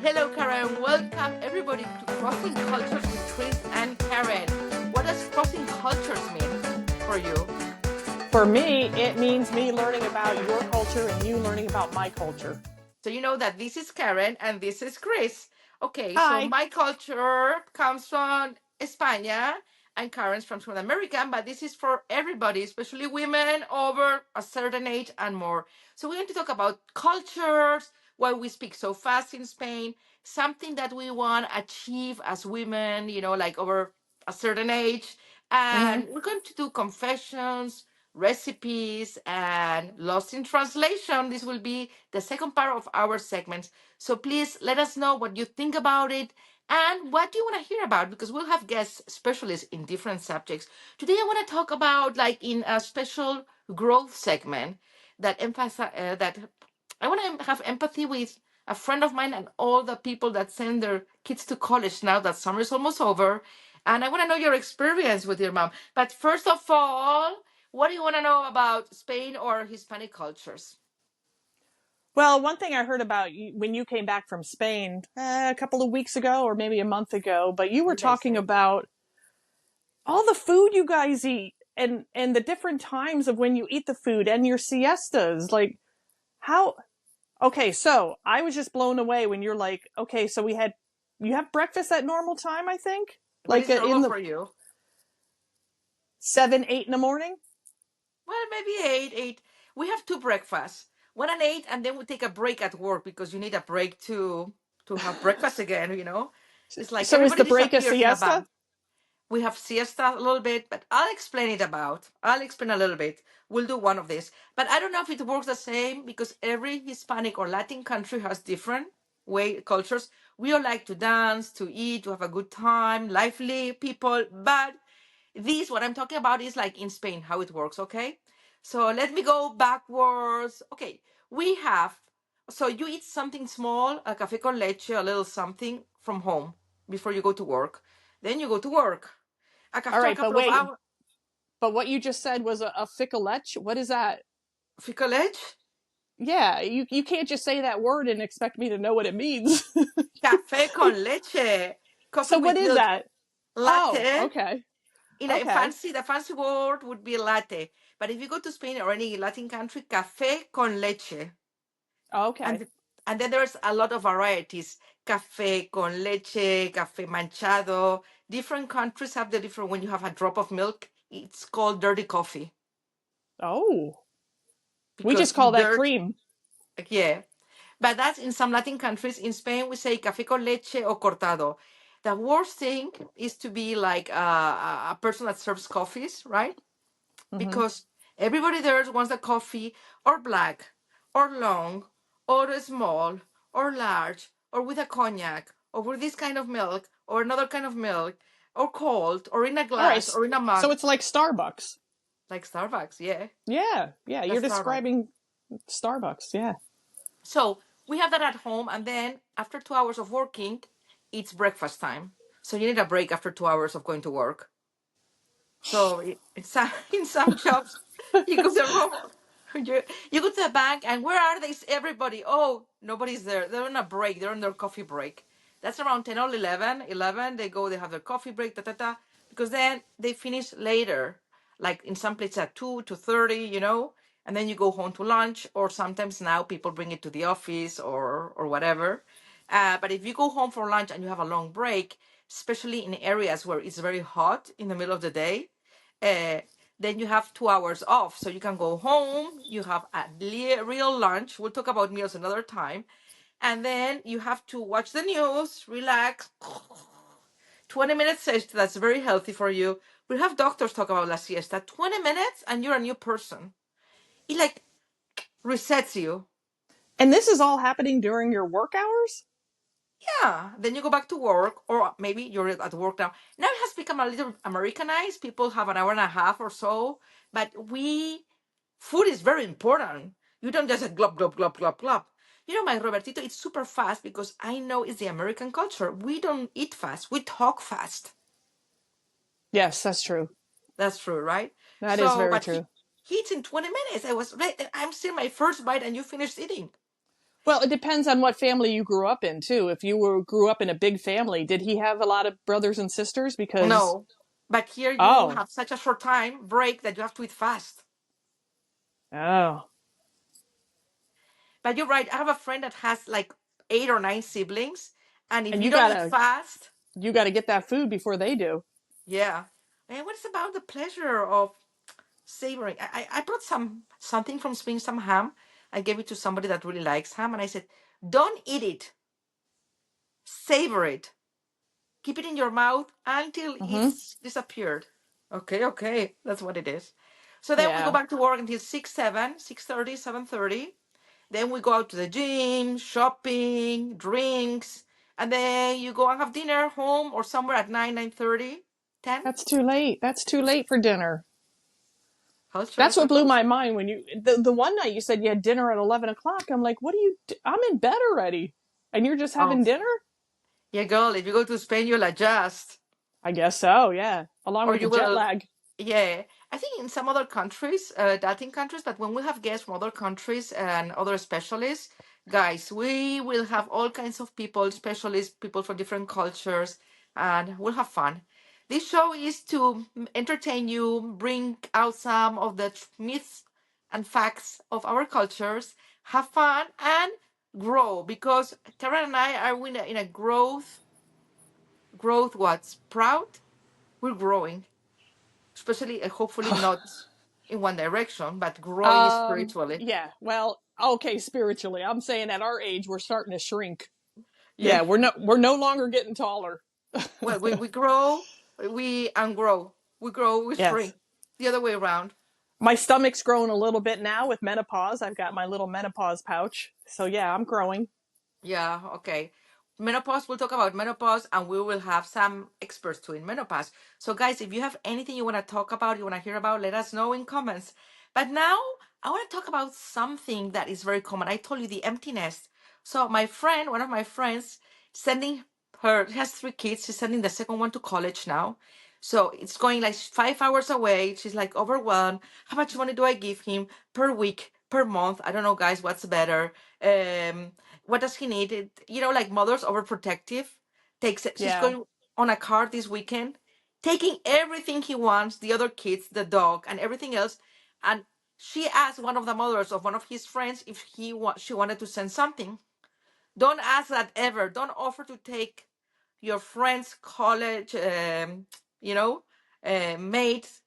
Hello, Karen. Welcome, everybody, to Crossing Cultures with Chris and Karen. What does crossing cultures mean for you? For me, it means me learning about your culture and you learning about my culture. So, you know that this is Karen and this is Chris. Okay, so Hi. my culture comes from España and Karen's from America, but this is for everybody, especially women over a certain age and more. So, we're going to talk about cultures, why we speak so fast in Spain, something that we want to achieve as women, like over a certain age. Hmm. And we're going to do confessions, recipes, and lost in translation. This will be the second part of our segments. So please let us know what you think about it and what do you want to hear about, because we'll have guest specialists in different subjects. Today I want to talk about, like, in a special growth segment that emphasize that I want to have empathy with a friend of mine and all the people that send their kids to college now that summer is almost over. And I want to know your experience with your mom. But first of all, what do you want to know about Spain or Hispanic cultures? Well, one thing I heard about you when you came back from Spain a couple of weeks ago or maybe a month ago, but you What were did I talking say? about all the food you guys eat and the different times of when you eat the food and your siestas. Like how okay, so I was just blown away when you're like, okay, so you have breakfast at normal time, I think? What Like is normal in the for you? 7, 8 in the morning? Well, maybe eight, eight. We have two breakfasts. One at eight, and then we take a break at work because you need a break to have breakfast again. It's like So is the everybody break a disappears in a siesta? band. We have siesta a little bit, but I'll explain a little bit. We'll do one of these. But I don't know if it works the same because every Hispanic or Latin country has different cultures. We all like to dance, to eat, to have a good time, lively people. But what I'm talking about is like in Spain, how it works, okay? So let me go backwards. Okay, we have, so you eat something small, a café con leche, a little something from home before you go to work. Then you go to work. All After a right, but couple of wait, hours, but what you just said was a ficolette. What is that? ficolete, Yeah, you can't just say that word and expect me to know what it means. café con leche, coffee So what with is milk, that? Oh, latte. okay. Okay. The fancy word would be latte. But if you go to Spain or any Latin country, café con leche. Okay. And and then there's a lot of varieties. Café con leche, café manchado. Different countries have the different, when you have a drop of milk, it's called dirty coffee Oh. We just because call that dirt, cream. yeah. But that's in some Latin countries. In Spain, we say café con leche or cortado. The worst thing is to be like a person that serves coffees, right? Hmm. Because everybody there wants the coffee or black or long or small or large or with a cognac or with this kind of milk or another kind of milk or cold or in a All right. glass or in a So mug, it's like Starbucks. like Starbucks. Yeah, Yeah. Yeah, you're that's Starbucks. describing Starbucks. Yeah. So we have that at home, and then after 2 hours of working, it's breakfast time. So you need a break after 2 hours of going to work. So in some jobs, you go to the room, you go to the bank, and where are they? Everybody. Oh, nobody's there. They're on a break. They're on their coffee break. That's around 10 or 11. 11, they go, they have their coffee break, because then they finish later, like in some places at 2, 2:30, and then you go home to lunch, or sometimes now people bring it to the office or whatever. But if you go home for lunch and you have a long break, especially in areas where it's very hot in the middle of the day, uh, then you have 2 hours off. So you can go home, you have a real lunch. We'll talk about meals another time. And then you have to watch the news, relax. 20 minutes siesta, that's very healthy for you. We have doctors talk about la siesta. 20 minutes and you're a new person. It like resets you. And this is all happening during your work hours? Yeah, then you go back to work, or maybe you're at work now. Now it has become a little Americanized. People have an hour and a half or so, but food is very important. You don't just glop, glop, glop, glop, glop. My Robertito, it's super fast because I know it's the American culture. We don't eat fast, we talk fast. Yes, that's true. That's true, right? That is So, very but true. he eats in 20 minutes. I'm still my first bite and you finished eating. Well, it depends on what family you grew up in too. If you grew up in a big family, did he have a lot of brothers and sisters? Because No, but here you oh, have such a short time break that you have to eat fast. oh, But you're right. I have a friend that has like 8 or 9 siblings, and if and you don't eat fast, you gotta get that food before they do. yeah. And what is about the pleasure of savoring? I brought something from Spain, some ham. I gave it to somebody that really likes ham, and I said, "Don't eat it. Savor it. Keep it in your mouth until Mm-hmm. it's disappeared." Okay, okay, that's what it is. So then we go Yeah, back to work until 6, 7, 6:30, 7:30. Then we go out to the gym, shopping, drinks, and then you go and have dinner home or somewhere at 9, 9:30, 10. that's too late. That's too late for dinner. Culture, That's what good blew my culture. mind when the one night you said you had dinner at 11 o'clock. I'm like, what are you? I'm in bed already, and you're just Oh, having dinner? yeah, girl, if you go to Spain, you'll adjust. I guess so. Yeah, along Or with the you jet will, lag. yeah. I think in some other countries, Latin countries, but when we have guests from other countries and other specialists, guys, we will have all kinds of people, specialists, people from different cultures, and we'll have fun. This show is to entertain you, bring out some of the myths and facts of our cultures, have fun, and grow because Karen and I are in a growth what's proud. We're growing, especially hopefully not in one direction, but growing spiritually. Yeah. Well, okay, spiritually, I'm saying at our age we're starting to shrink. Yeah. Yeah, we're no longer getting taller. Well, we grow, we and grow. We grow, we Yes. shrink. The other way around. My stomach's growing a little bit now with menopause. I've got my little menopause pouch. So yeah, I'm growing. Yeah, okay. Menopause, we'll talk about menopause and we will have some experts too in menopause. So, guys, if you have anything you want to talk about, you want to hear about, let us know in comments. But now I want to talk about something that is very common. I told you the empty nest. So, my friend, one of my friends, sending her, she has 3 kids. She's sending the second one to college now. So it's going like 5 hours away. She's like overwhelmed. How much money do I give him per week, per month? I don't know, guys, what's better. What does he need? Like mothers overprotective. She's Yeah. going on a car this weekend, taking everything he wants, the other kids, the dog, and everything else. And she asked one of the mothers of one of his friends if she wanted to send something. Don't ask that ever. Don't offer to take your friend's college, you know, mates,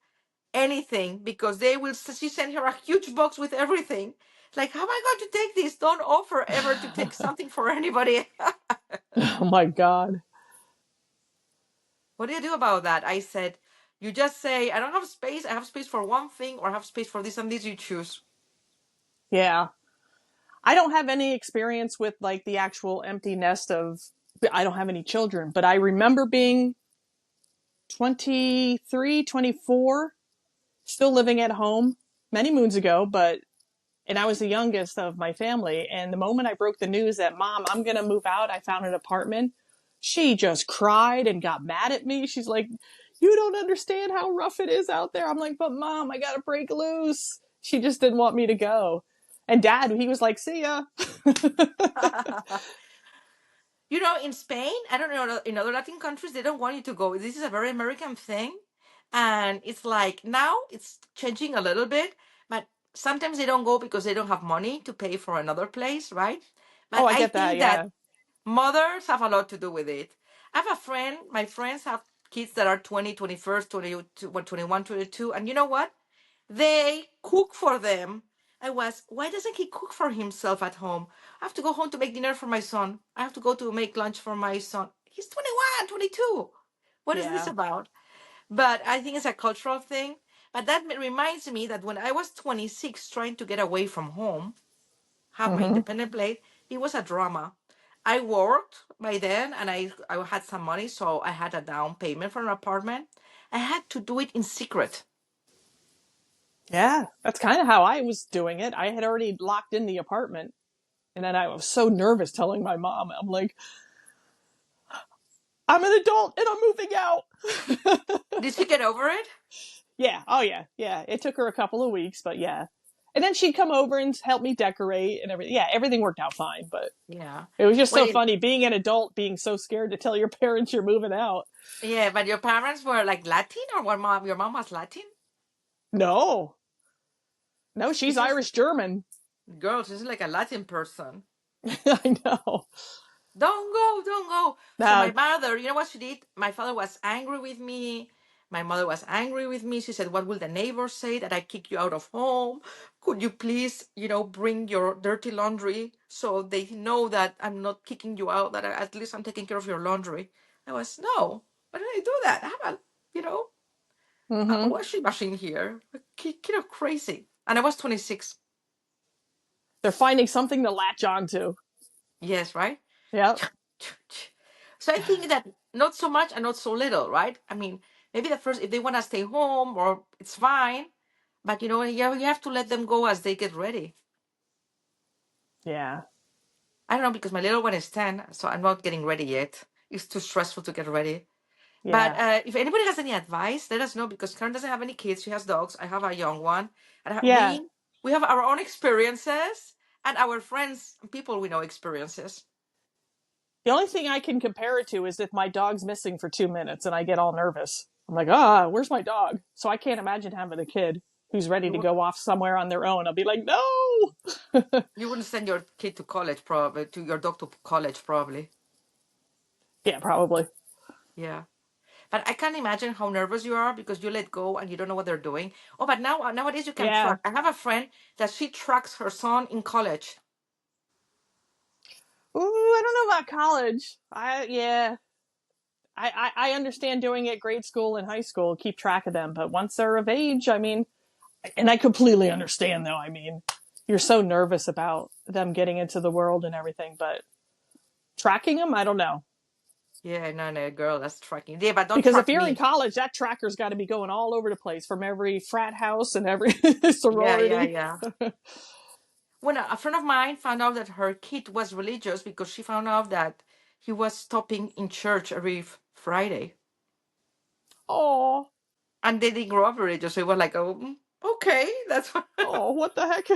anything, because they will. She sent her a huge box with everything. Like, how am I going to take this? Don't offer ever to take something for anybody. Oh my God. What do you do about that? I said, you just say, I don't have space. I have space for one thing, or I have space for this and this. You choose. Yeah. I don't have any experience with like the actual empty nest of, I don't have any children, but I remember being 23, 24, still living at home many moons ago, and I was the youngest of my family. And the moment I broke the news that mom, I'm going to move out, I found an apartment, she just cried and got mad at me. She's like, you don't understand how rough it is out there. I'm like, but mom, I got to break loose. She just didn't want me to go. And dad, he was like, see ya. In Spain, I don't know, in other Latin countries, they don't want you to go. This is a very American thing. And it's like now it's changing a little bit, but sometimes they don't go because they don't have money to pay for another place, right? Oh, But I I get that. think that Yeah. mothers have a lot to do with it. I have a friend, my friends have kids that are 20, 21st, 22, 21, 22, and you know what? They cook for them. Why doesn't he cook for himself at home? I have to go home to make dinner for my son. I have to go to make lunch for my son. He's 21, 22. What is this Yeah. about? But I think it's a cultural thing. But that reminds me that when I was 26 trying to get away from home, have my Mm-hmm. independent place, it was a drama. I worked by then and I had some money, so I had a down payment for an apartment. I had to do it in secret. Yeah. That's kind of how I was doing it. I had already locked in the apartment. And then I was so nervous telling my mom, I'm like, I'm an adult and I'm moving out. Did she get over it? Yeah. Oh, yeah. Yeah. It took her a couple of weeks, but yeah. And then she'd come over and help me decorate and everything. Yeah, everything worked out fine, but Yeah. it was just Well, so funny being an adult, being so scared to tell your parents you're moving out. yeah, but your parents were like Latin, or what? Your mom was Latin? No, no, She she's seems, Irish German. girl, she's like a Latin person. I know. Don't go, don't go. So Uh, my mother, you know what she did? My father was angry with me. My mother was angry with me. She said, "What will the neighbors say that I kick you out of home? Could you please, bring your dirty laundry so they know that I'm not kicking you out, that at least I'm taking care of your laundry?" I was, no, why did I do that? I have you know, a mm-hmm. washing machine here. Crazy. And I was 26. They're finding something to latch onto. Yes, right? Yep. So I think that not so much and not so little, right? I mean, maybe the first, if they want to stay home, or it's fine, but you have to let them go as they get ready. Yeah. I don't know, because my little one is 10, so I'm not getting ready yet. It's too stressful to get ready. But Yeah. if anybody has any advice, let us know, because Karen doesn't have any kids. She has dogs. I have a young one. And Yeah. we have our own experiences, and our friends and people we know experiences. The only thing I can compare it to is if my dog's missing for 2 minutes and I get all nervous. I'm like, where's my dog? So I can't imagine having a kid who's ready You to would go off somewhere on their own. I'll be like, no. you wouldn't send your kid to college, probably, to your dog to college, probably. Yeah, probably. Yeah. But I can't imagine how nervous you are because you let go and you don't know what they're doing. Oh, but nowadays you can Yeah. track. I have a friend that she tracks her son in college. Ooh, I don't know about college. I understand doing it grade school and high school, keep track of them, but once they're of age, I mean, and I completely understand though. I mean, you're so nervous about them getting into the world and everything, but tracking them, I don't know. Yeah, no, no, girl, that's tracking. Yeah, but don't Because if track you're in me. college, that tracker's got to be going all over the place from every frat house and every Yeah, yeah, sorority. yeah. When a friend of mine found out that her kid was religious, because she found out that he was stopping in church every Friday, Oh, and they didn't grow up religious, so it was like, oh, okay, that's oh, what the heck?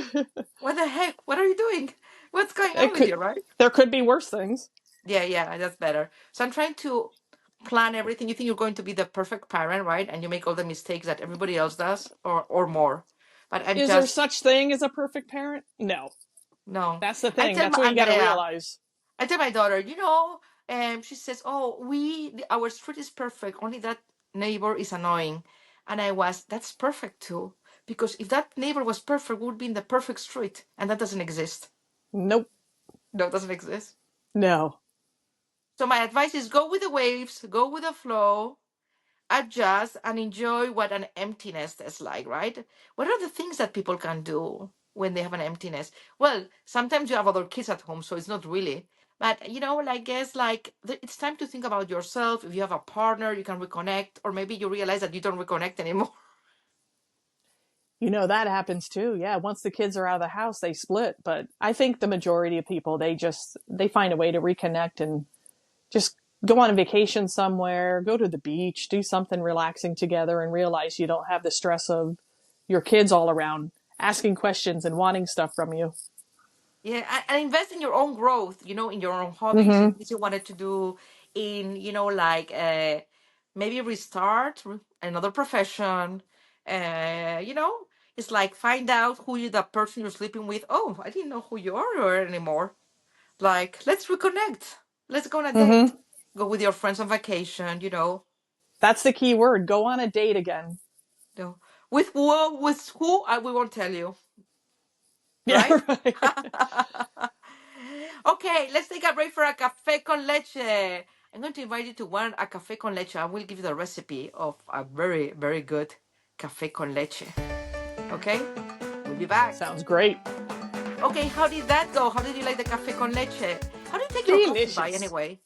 what the heck? What are you doing? What's going on It with could, you, right? there could be worse things. Yeah, yeah, that's better. So I'm trying to plan everything. You think you're going to be the perfect parent, right? And you make all the mistakes that everybody else does, or more. But I'm Is there just such thing as a perfect parent? No. no. That's the I thing. tell That's my what you got to Andrea, realize. I tell my daughter, she says, "Oh, our street is perfect. Only that neighbor is annoying." And that's perfect too, because if that neighbor was perfect, we would be in the perfect street, and that doesn't exist. Nope. No, it doesn't exist. No. So my advice is, go with the waves, go with the flow, adjust, and enjoy what an emptiness is like, right? What are the things that people can do when they have an emptiness? Well, sometimes you have other kids at home, so it's not really. But, I guess like it's time to think about yourself. If you have a partner, you can reconnect, or maybe you realize that you don't reconnect anymore. You know, that happens too. Yeah. Once the kids are out of the house, they split. But I think the majority of people, they find a way to reconnect and just go on a vacation somewhere, go to the beach, do something relaxing together and realize you don't have the stress of your kids all around asking questions and wanting stuff from you. Yeah, and invest in your own growth, in your own hobbies, in Mm-hmm. things you wanted to do, in, like maybe restart another profession. Uh, you know, it's like, find out who you the person you're sleeping with. Oh, I didn't know who you are anymore. Like, let's reconnect. Let's go on a date. Mm-hmm. Go with your friends on vacation, That's the key word. Go on a date again. you know. With who, we won't tell you, Yeah, right? right. Okay, let's take a break for a café con leche. I'm going to invite you to a café con leche. I will give you the recipe of a very, very good café con leche. Okay? We'll be back. Sounds great. Okay, how did that go? How did you like the café con leche? How do you take your coffee by Delicious. anyway?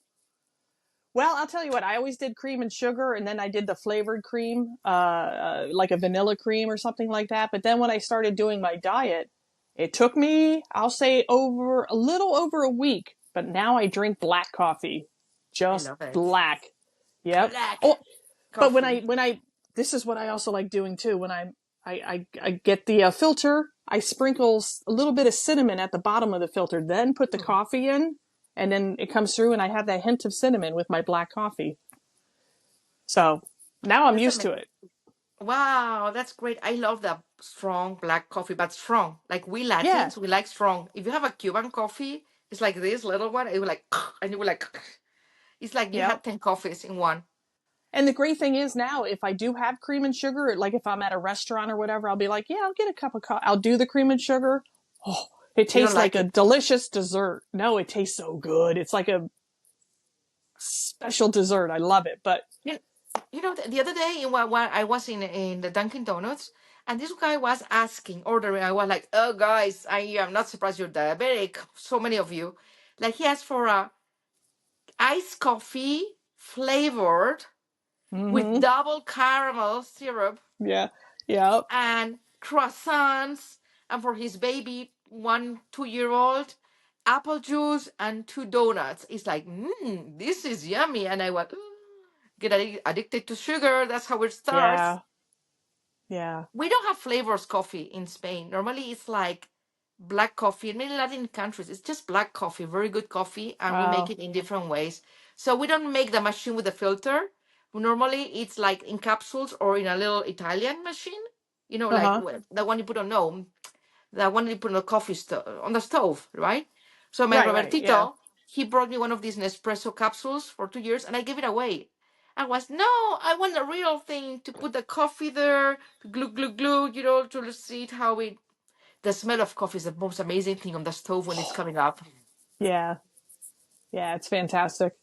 Well, I'll tell you what, I always did cream and sugar, and then I did the flavored cream, like a vanilla cream or something like that. But then when I started doing my diet, it took me, I'll say, over a little over a week. But now I drink black coffee, I just love it. black. Yep. Black Oh, but coffee. this is what I also like doing too. When I get the filter, I sprinkle a little bit of cinnamon at the bottom of the filter, then put the Mm. coffee in, and then it comes through, and I have that hint of cinnamon with my black coffee. So now I'm That's used to amazing. it. Wow, that's great. I love the strong black coffee, but strong. Like we Yeah, Latins, we like strong. If you have a Cuban coffee, it's like this little one. It will like, and you will like, it's like you yep. had 10 coffees in one. And the great thing is now, if I do have cream and sugar, like if I'm at a restaurant or whatever, I'll be like, yeah, I'll get a cup of coffee. I'll do the cream and sugar. Oh, it You don't tastes like like a it. delicious dessert. No, it tastes so good. It's like a special dessert. I love it. But You, you know, the other day when I was in the Dunkin' Donuts, and this guy was asking, ordering. I was like, oh, guys, I am not surprised you're diabetic. So many of you. Like he asked for a iced coffee flavored with mm-hmm. double caramel syrup Yeah. Yep. and croissants, and for his baby, 2 year old, apple juice and two donuts. It's like, this is yummy. And I went, get addicted to sugar. That's how it starts. Yeah. Yeah. We don't have flavors coffee in Spain. Normally, it's like black coffee. In many Latin countries, it's just black coffee, very good coffee, and we make Wow. it in different ways. So we don't make the machine with the filter. Normally, it's like in capsules or in a little Italian machine. You know, like Uh-huh. the one you put on no, the one you put on the coffee stove on the stove, right? So my Right, right. Yeah. Robertito, he brought me one of these Nespresso capsules for 2 years, and I gave it away. I was no, I want the real thing to put the coffee there, to glue, glue, glue, to see it how it. The smell of coffee is the most amazing thing on the stove when it's coming up. Yeah. Yeah, it's fantastic.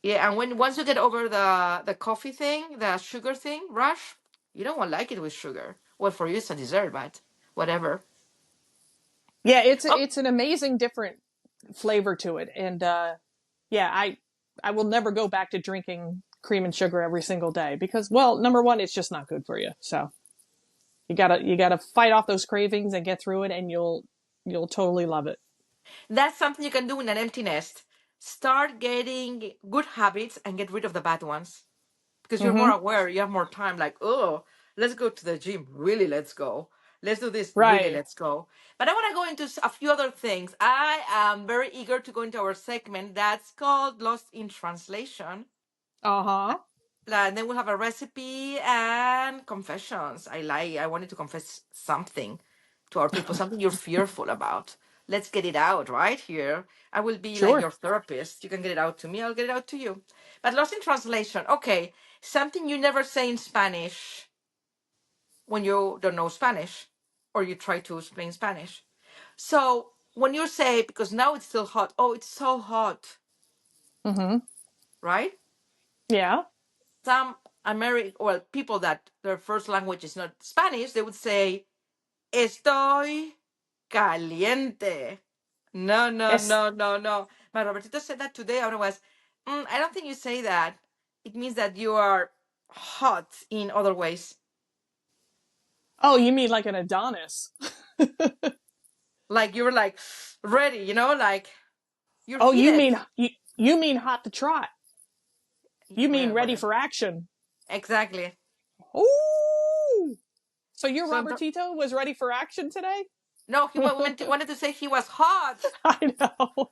Yeah, and when once you get over the coffee thing, the sugar thing, rush, you don't want to like it with sugar. Well, for you it's a dessert, but whatever. Yeah, Oh, it's an amazing different flavor to it. And yeah, I will never go back to drinking cream and sugar every single day because, well, number one, it's just not good for you. So you gotta fight off those cravings and get through it, and you'll totally love it. that's something you can do in an empty nest. Start getting good habits and get rid of the bad ones. Because you're more Mm-hmm. aware, you have more time. Like, oh, let's go to the gym. Really, let's go. Let's do this. Really, Right. let's go. But I want to go into a few other things. I am very eager to go into our segment that's called Lost in Translation. Uh huh. And then we'll have a recipe and confessions. I wanted to confess something to our people, something you're fearful about. Let's get it out right here. I will be like Sure. your therapist. You can get it out to me, I'll get it out to you. But lost in translation. Okay. Something you never say in Spanish when you don't know Spanish or you try to explain Spanish. So when you say, because now it's still hot, oh, it's so hot, Mm-hmm. right? Yeah. Some American, well, people that their first language is not Spanish, they would say, estoy caliente. No, no, Es- no, no, no. My Robertito said that today, and I was, I don't think you say that. It means that you are hot in other ways. oh, you mean like an Adonis? Like you're like ready, like you're Oh, heated. you mean hot to trot? You mean Well, ready whatever. for action? Exactly. Ooh. So your So Robertito was ready for action today? no, he wanted to say he was hot. I know.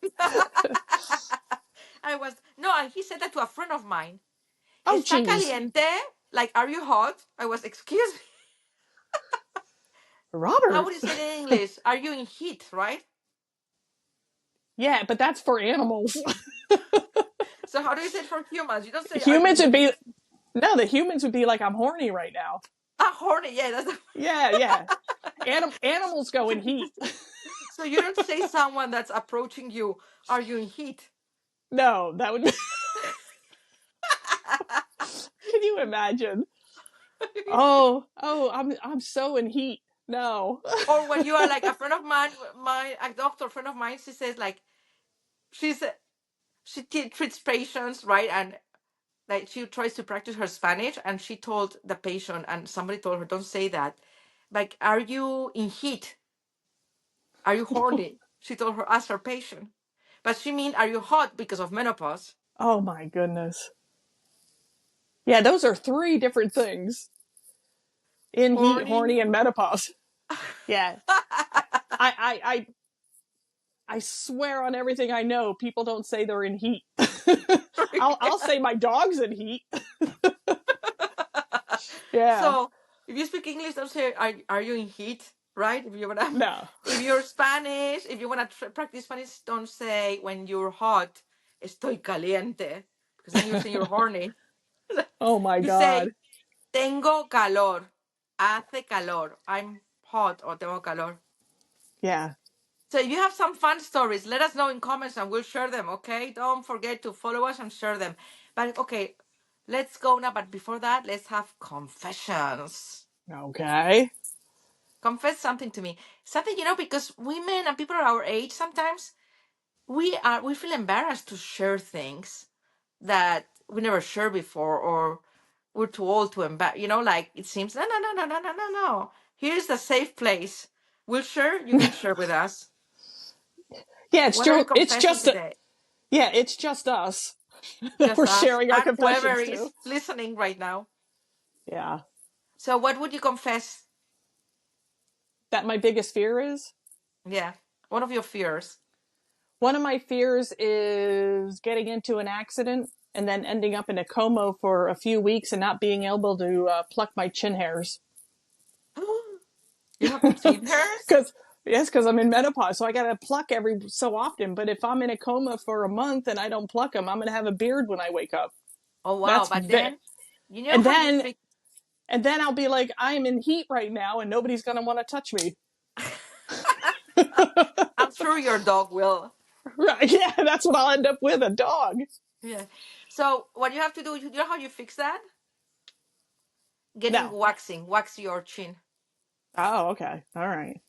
I was no, he said that to a friend of mine. Oh, Está geez. caliente? Like, are you hot? I was, excuse me. How Robert. would you say it in English? Are you in heat, right? Yeah, but that's for animals. So how do you say it for humans? You don't say, are you Humans would in be, heat? no, the humans would be like, I'm horny right now. Ah, horny. Yeah, that's Yeah, yeah. Animals go in heat. so you don't say someone that's approaching you, are you in heat? No, that would be, can you imagine? I'm so in heat. No. Or when you are like a friend of mine, a doctor friend of mine, she says like, she's, treats patients, right? And like she tries to practice her Spanish, and she told the patient, and somebody told her, "Don't say that." Like, are you in heat? Are you horny? She told her, ask her patient, but she mean, are you hot because of menopause? Oh my goodness. Yeah, those are three different things. In heat, Horny. horny, and menopause. Yeah. I I swear on everything I know, people don't say they're in heat. I'll say my dog's in heat. Yeah. So if you speak English, don't say are you in heat, right? If you wanna, No. if you're Spanish, if you wanna practice Spanish, don't say when you're hot, estoy caliente, because then you're saying you're horny. Oh my You God. say tengo calor, hace calor, I'm hot or tengo calor. Yeah. So if you have some fun stories, let us know in comments and we'll share them, okay? Don't forget to follow us and share them. But okay, let's go now. But before that, let's have confessions. Okay. Confess something to me. Something, because women and people our age sometimes we feel embarrassed to share things that we never shared before, or we're too old to embarrass, like it seems no no no no no no no no. Here's the safe place. We'll share, you can share with us. Yeah, What are you confessing just today? yeah, it's just us that Just we're us sharing our and whoever confessions to. is listening right now. Yeah. So what would you confess? That my biggest fear is? Yeah, one of your fears. One of my fears is getting into an accident and then ending up in a coma for a few weeks and not being able to pluck my chin hairs. You have chin hairs? Because yes, because I'm in menopause, so I got to pluck every so often. But if I'm in a coma for a month and I don't pluck them, I'm going to have a beard when I wake up. Oh wow, That's but vi- then you know and how you then fix. and then I'll be like, I'm in heat right now, and nobody's going to want to touch me. I'm sure your dog will. Right? Yeah, that's what I'll end up with, a dog. Yeah. So what you have to do, you know how you fix that? Getting No. waxing, wax your chin. Oh, okay. All right.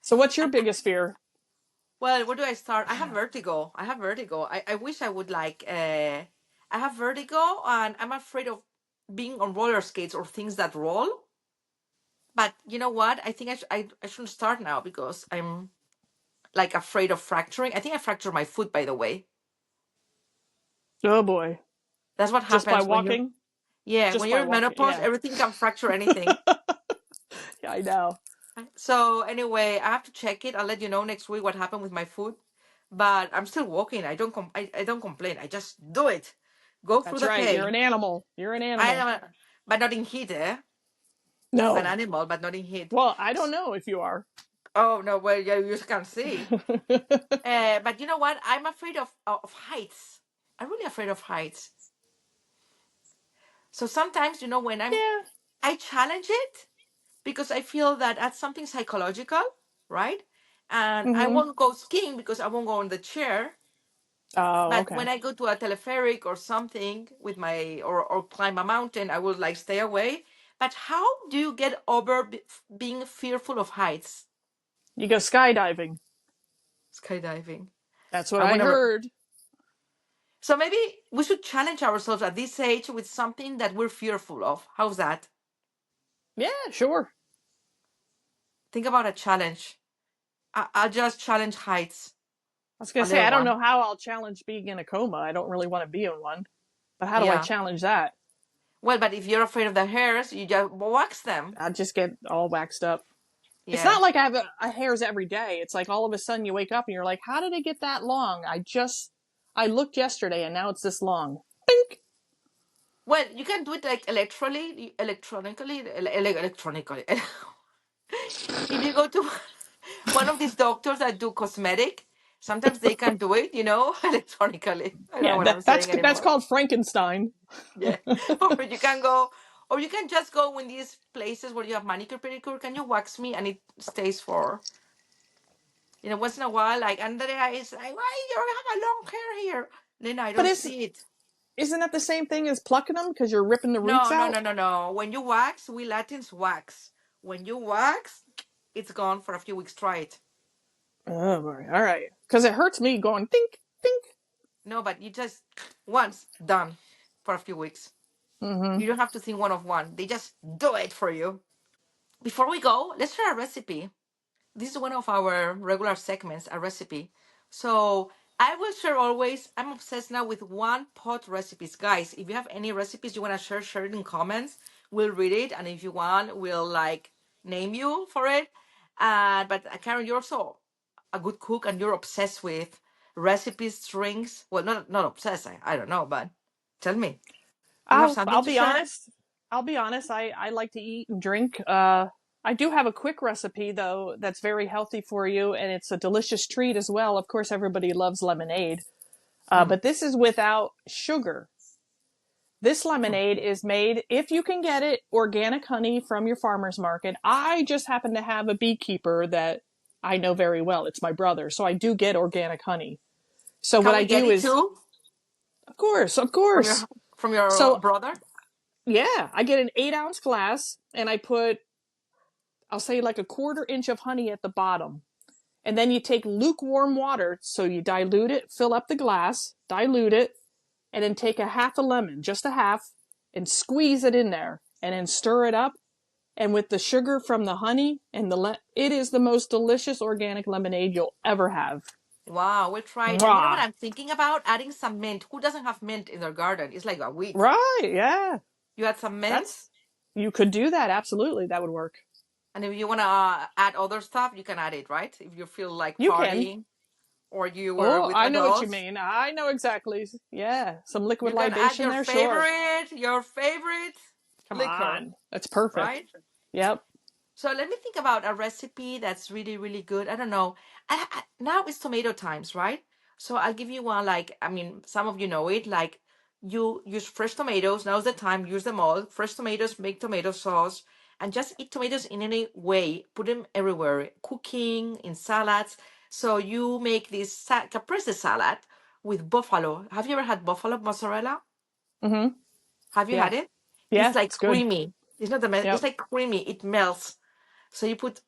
So, what's your biggest fear? Well, where do I start? I have vertigo. I have vertigo. I wish I would like. I have vertigo, and I'm afraid of being on roller skates or things that roll. But you know what? I think I shouldn't start now because I'm like afraid of fracturing. I think I fractured my foot, by the way. Oh boy. That's what Just by happens when you're, walking? yeah, when Just you're by in walking. menopause, Yeah. everything can fracture anything. Yeah, I know. So anyway, I have to check it. I'll let you know next week what happened with my foot. But I'm still walking. I don't complain. I just do it. Go through That's the right. You're an pain. animal. You're an I animal. am, but not in heat, eh? I'm an No. animal, but not in heat. Well, I don't know if you are. Oh no, well, yeah, you can see. But you know what? I'm afraid of heights. I'm really afraid of heights. So sometimes, when Yeah. I challenge it because I feel that that's something psychological, right? And I Mm-hmm. won't go skiing because I won't go on the chair. Oh, But when okay. I go to a telepheric or something with or climb a mountain, I will like stay away. But how do you get over being fearful of heights? You go skydiving. Skydiving. That's what I will I never. heard. So maybe we should challenge ourselves at this age with something that we're fearful of. How's that? Yeah, sure. Think about a challenge. I'll just challenge heights. I was gonna A say little I don't one. know how I'll challenge being in a coma. I don't really want to be in one. But how do I Yeah. challenge that? Well, but if you're afraid of the hairs, you just wax them. I just get all waxed up. It's Yeah. not like I have hairs every day. It's like all of a sudden you wake up and you're like, how did it get that long? I looked yesterday and now it's this long. Bink. Well, you can do it like electronically. If you go to one of these doctors that do cosmetic, sometimes they can do it, electronically. I don't know Yeah, what I'm that's saying that's anymore. called Frankenstein. Yeah. Or you can go, or you can just go in these places where you have manicure, pedicure. Can you wax me? And it stays for, once in a while, like Andrea is like, why you have a long hair here? Then I But don't see it. isn't that the same thing as plucking them because you're ripping the roots No, no, out? no, no, no. When you wax, we Latins wax. When you wax, it's gone for a few weeks. Try it. Oh boy. All right. Because it hurts me going think think. No, but you just once done for a few weeks. Mm-hmm. You don't have to think one of one. They just do it for you. Before we go, let's share a recipe. This is one of our regular segments, a recipe. So I will share always. I'm obsessed now with one pot recipes. Guys, if you have any recipes you want to share it in comments. We'll read it. And if you want, we'll like name you for it. But Karen, you're also a good cook, and you're obsessed with recipes, drinks. Well, not obsessed. I don't know, but tell me, you have something I'll to be share? honest. I'll be honest. I like to eat and drink. I do have a quick recipe though that's very healthy for you, and it's a delicious treat as well. Of course, everybody loves lemonade, Mm. but this is without sugar. This Mm. lemonade is made, if you can get it, organic honey from your farmer's market. I just happen to have a beekeeper that I know very well. It's my brother, so I do get organic honey. So what Can I we get do it is, too of course, of from course. your So brother? yeah, I get an 8 ounce glass and I put, I'll say like a quarter inch of honey at the bottom. And then you take lukewarm water, so you dilute it, fill up the glass, dilute it, and then take a half a lemon, just a half, and squeeze it in there, and then stir it up. And with the sugar from the honey and it is the most delicious organic lemonade you'll ever have. Wow, we'll try it. And you know what Mwah. I'm thinking about? Adding some mint. Who doesn't have mint in their garden? It's like a wheat. Right, yeah. You add some mint, That's, you could do that, absolutely. That would work. and if you want to add other stuff, you can add it, right? If you feel like You can. partying or you were Oh, with I know what you adults, mean. I know exactly. Yeah, some liquid you can add libation there, sure. your favorite Come liquor, on. That's perfect. right? Yep. So let me think about a recipe that's really, really good. I don't know. Now it's tomato times, right? So I'll give you one. Like, I mean, some of you know it. Like, you use fresh tomatoes. Now's the time. Use them all. Fresh tomatoes. Make tomato sauce, and just eat tomatoes in any way. Put them everywhere. Cooking in salads. So you make this caprese salad with buffalo. Have you ever had buffalo mozzarella? Mm-hmm. Have you Yeah. had it? It's Yeah, like it's good. creamy. It's not the it's Yep. like creamy. It melts. So you put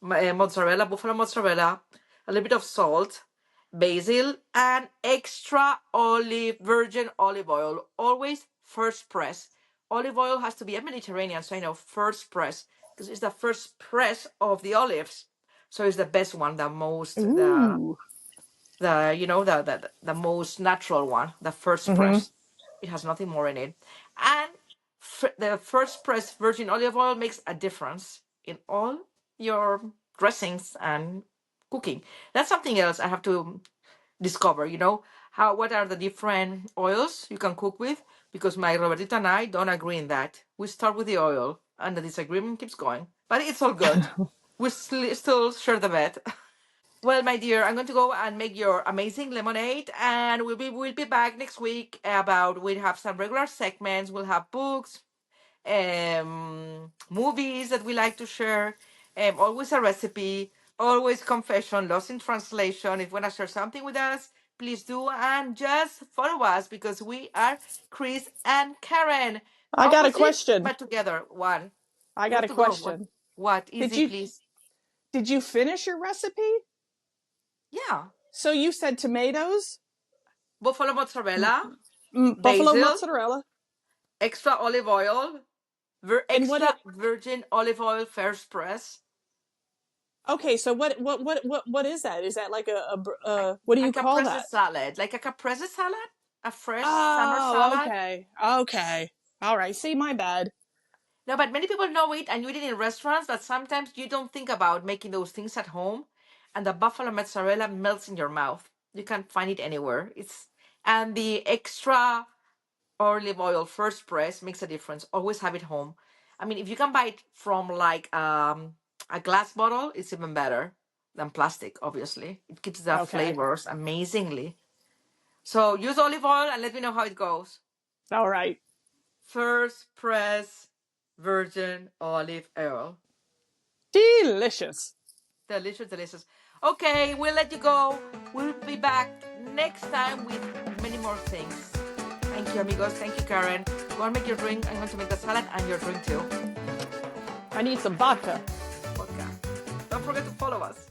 mozzarella, buffalo mozzarella, a little bit of salt, basil, and extra virgin olive oil. Always first press. Olive oil has to be a Mediterranean, so I know first press because it's the first press of the olives. So it's the best one, Ooh. the most natural one, the first Mm-hmm. press. It has nothing more in it, and the first press virgin olive oil makes a difference in all your dressings and cooking. That's something else I have to discover. What are the different oils you can cook with? Because my Robertita and I don't agree in that. We start with the oil, and the disagreement keeps going, but it's all good. We still share the bed. Well, my dear, I'm going to go and make your amazing lemonade, and we'll be back next week. We'll have some regular segments. We'll have books, movies that we like to share. Always a recipe, always confession, lost in translation. If you want to share something with us, please do, and just follow us because we are Chris and Karen, I got a opposite question. but together. One, I you got have a to go. What? question. What? Did Easy, you please. did you finish your recipe? Yeah. So you said tomatoes, Buffalo mozzarella, buffalo basil, mozzarella, extra olive oil, and what extra it virgin olive oil first press, okay, so what is that? Is that like what do a you call caprese that? salad, like a caprese salad, a fresh summer Oh, salad. okay. Okay. All right. See, my bad. No, but many people know it and you eat it in restaurants, but sometimes you don't think about making those things at home. And the buffalo mozzarella melts in your mouth. You can't find it anywhere. And the extra olive oil first press makes a difference. Always have it home. I mean, if you can buy it from like a glass bottle, it's even better than plastic, obviously. It keeps the Okay. flavors amazingly. So use olive oil and let me know how it goes. All right. First press virgin olive oil. Delicious. Delicious, delicious. Okay, we'll let you go. We'll be back next time with many more things. Thank you, amigos. Thank you, Karen. Go and make your drink. I'm going to make the salad and your drink too. I need some vodka. Podcast. Don't forget to follow us.